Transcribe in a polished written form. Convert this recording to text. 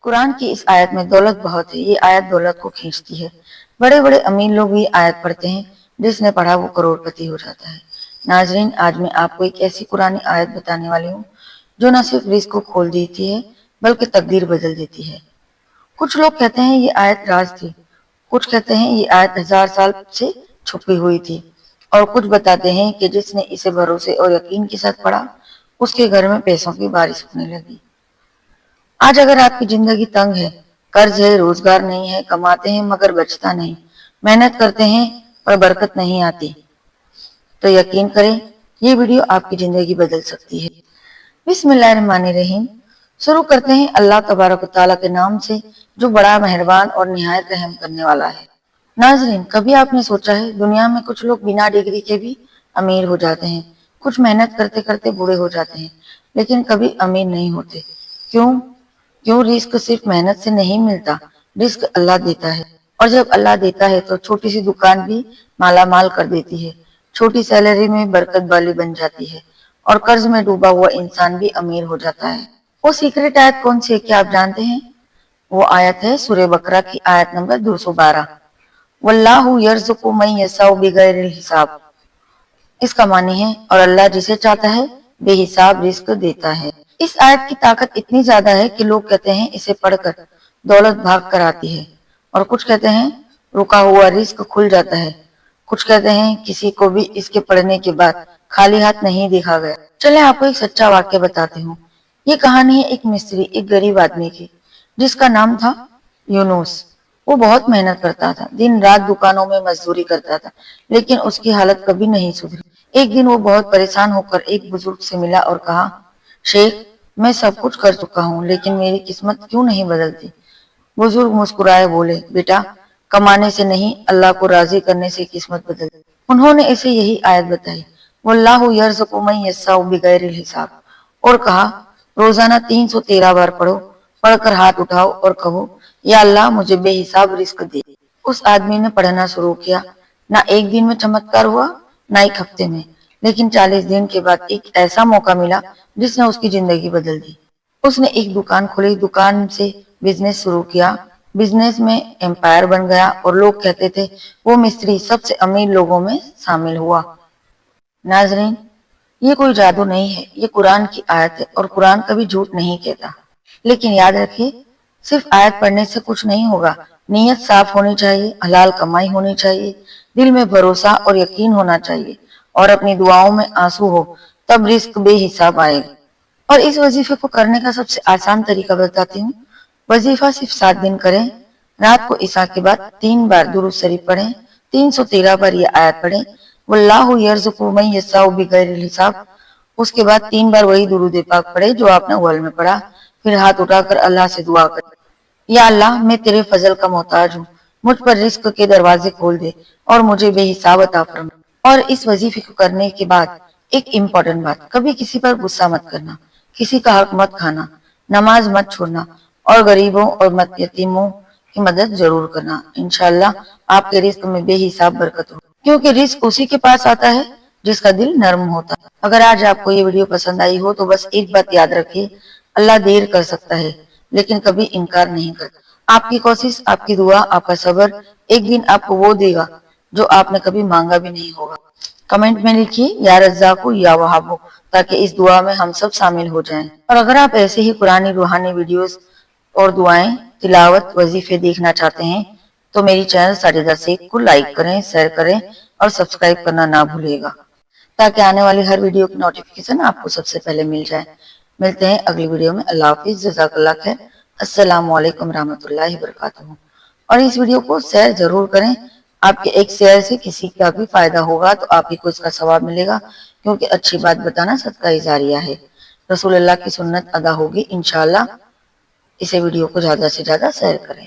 कुरान की इस आयत में दौलत बहुत है। ये आयत दौलत को खींचती है। बड़े बड़े अमीर लोग भी आयत पढ़ते हैं, जिसने पढ़ा वो करोड़पति हो जाता है। नाजरीन, आज मैं आपको एक ऐसी कुरानी आयत बताने वाली हूँ जो न सिर्फ रिस्क को खोल देती है बल्कि तकदीर बदल देती है। कुछ लोग कहते हैं ये आयत राज थी, कुछ कहते हैं ये आयत 1000 साल से छुपी हुई थी, और कुछ बताते हैं कि जिसने इसे भरोसे और यकीन के साथ पढ़ा उसके घर में पैसों की बारिश होने लगी। आज अगर आपकी जिंदगी तंग है, कर्ज है, रोजगार नहीं है, कमाते हैं मगर बचता नहीं, मेहनत करते हैं पर बरकत नहीं आती, तो यकीन करें ये वीडियो आपकी जिंदगी बदल सकती है। बिस्मिल्लाहिर्रहमानिर्रहीम। शुरू करते हैं अल्लाह तबारक व तआला के नाम से जो बड़ा मेहरबान और निहायत रहम करने वाला है। नाजरीन, कभी आपने सोचा है दुनिया में कुछ लोग बिना डिग्री के भी अमीर हो जाते हैं, कुछ मेहनत करते करते बूढ़े हो जाते हैं, लेकिन कभी अमीर नहीं होते। क्यों? क्यों? रिस्क सिर्फ मेहनत से नहीं मिलता, रिस्क अल्लाह देता है। और जब अल्लाह देता है तो छोटी सी दुकान भी माला माल कर देती है, छोटी सैलरी में बरकत वाली बन जाती है, और कर्ज में डूबा हुआ इंसान भी अमीर हो जाता है। वो सीक्रेट आयत कौन सी है, क्या आप जानते हैं? वो आयत है सूरह बकरा की आयत नंबर 212। वल्लाहु यर्ज़ुक़ु मन यशाउ बिगैरिल हिसाब। इसका मानी है, और अल्लाह जिसे चाहता है बेहिसाब रिस्क देता है। इस आयत की ताकत इतनी ज्यादा है कि लोग कहते हैं इसे पढ़कर दौलत भाग कर आती है, और कुछ कहते हैं रुका हुआ रिस्क खुल जाता है, कुछ कहते हैं किसी को भी इसके पढ़ने के बाद खाली हाथ नहीं देखा गया। चले आपको एक सच्चा वाक्य बताती हूँ। ये कहानी है एक मिस्त्री, एक गरीब आदमी की, जिसका नाम था यूनुस। वो बहुत मेहनत करता था, दिन रात दुकानों में मजदूरी करता था, लेकिन उसकी हालत कभी नहीं सुधरी। एक दिन वो बहुत परेशान होकर एक बुजुर्ग से मिला और कहा, शेख, मैं सब कुछ कर चुका हूँ लेकिन मेरी किस्मत क्यों नहीं बदलती? बुजुर्ग मुस्कुराए बोले, बेटा, कमाने से नहीं, अल्लाह को राजी करने से किस्मत बदलती। उन्होंने इसे यही आयत बताई, वल्लाहु यर्ज़ुक़ु मन यशाउ बिगैरिल हिसाब, और कहा, रोजाना 313 बार पढ़ो, पढ़कर हाथ उठाओ और कहो, या अल्लाह मुझे बेहिसाब रिस्क दे। उस आदमी ने पढ़ना शुरू किया। ना एक दिन में चमत्कार हुआ, ना एक हफ्ते में, लेकिन 40 दिन के बाद एक ऐसा मौका मिला जिसने उसकी जिंदगी बदल दी। उसने एक दुकान खोली, दुकान से बिजनेस शुरू किया, बिजनेस में एम्पायर बन गया, और लोग कहते थे वो मिस्त्री सबसे अमीर लोगों में शामिल हुआ। नाजरीन, ये कोई जादू नहीं है, ये कुरान की आयत है, और कुरान कभी झूठ नहीं कहता। लेकिन याद रखिए, सिर्फ आयत पढ़ने से कुछ नहीं होगा। नीयत साफ होनी चाहिए, हलाल कमाई होनी चाहिए, दिल में भरोसा और यकीन होना चाहिए, और अपनी दुआओं में आंसू हो, तब रिस्क बेहिसाब आएगा। और इस वजीफे को करने का सबसे आसान तरीका बताती हूँ। वजीफा सिर्फ 7 दिन करें। रात को इशा के बाद 3 बार दुरूद शरीफ पढ़ें, 313 बार ये आयत पढ़ें, वल्लाहु यर्ज़ुक़ु मन यशाउ बिगैरिल हिसाब। उसके बाद 3 बार वही दुरूद पाक पढ़े जो आपने अव्वल में पढ़ा। फिर हाथ उठाकर अल्लाह से दुआ करें, या अल्लाह, मैं तेरे फजल का मोहताज हूँ, मुझ पर रिस्क के दरवाजे खोल दे और मुझे बेहिसाब अता फरमा। और इस वजीफे को करने के बाद एक इम्पोर्टेंट बात, कभी किसी पर गुस्सा मत करना, किसी का हक मत खाना, नमाज मत छोड़ना, और गरीबों और मत यतीमों की मदद जरूर करना। इंशाल्लाह आपके रिस्क में बेहिसाब बरकत हो, क्योंकि रिस्क उसी के पास आता है जिसका दिल नर्म होता है। अगर आज आपको ये वीडियो पसंद आई हो तो बस एक बात याद रखिए, अल्लाह देर कर सकता है लेकिन कभी इनकार नहीं करता। आपकी कोशिश, आपकी दुआ, आपका सब्र एक दिन आपको वो देगा जो आपने कभी मांगा भी नहीं होगा। कमेंट में लिखिए या रज़्ज़ाक़ु या वहाबु, ताकि इस दुआ में हम सब शामिल हो जाएं। और अगर आप ऐसे ही कुरानी रूहानी वीडियोस और दुआएं, तिलावत, वजीफे देखना चाहते हैं तो मेरी चैनल साजिदा शेख को लाइक करें, शेयर करें और सब्सक्राइब करना ना भूलिएगा, ताकि आने वाली हर वीडियो की नोटिफिकेशन आपको सबसे पहले मिल जाए। मिलते हैं अगली वीडियो में। अल्लाह हाफिज, जज़ाकल्लाह खैर, अस्सलामु अलैकुम रहमतुल्लाहि व बरकातुहू। और इस वीडियो को शेयर जरूर करें। आपके एक शेयर से किसी का भी फायदा होगा तो आप ही को इसका सवाब मिलेगा, क्योंकि अच्छी बात बताना सदका जारिया है। रसूलुल्लाह की सुन्नत अदा होगी इंशाअल्लाह। इसे वीडियो को ज्यादा से ज्यादा शेयर करें।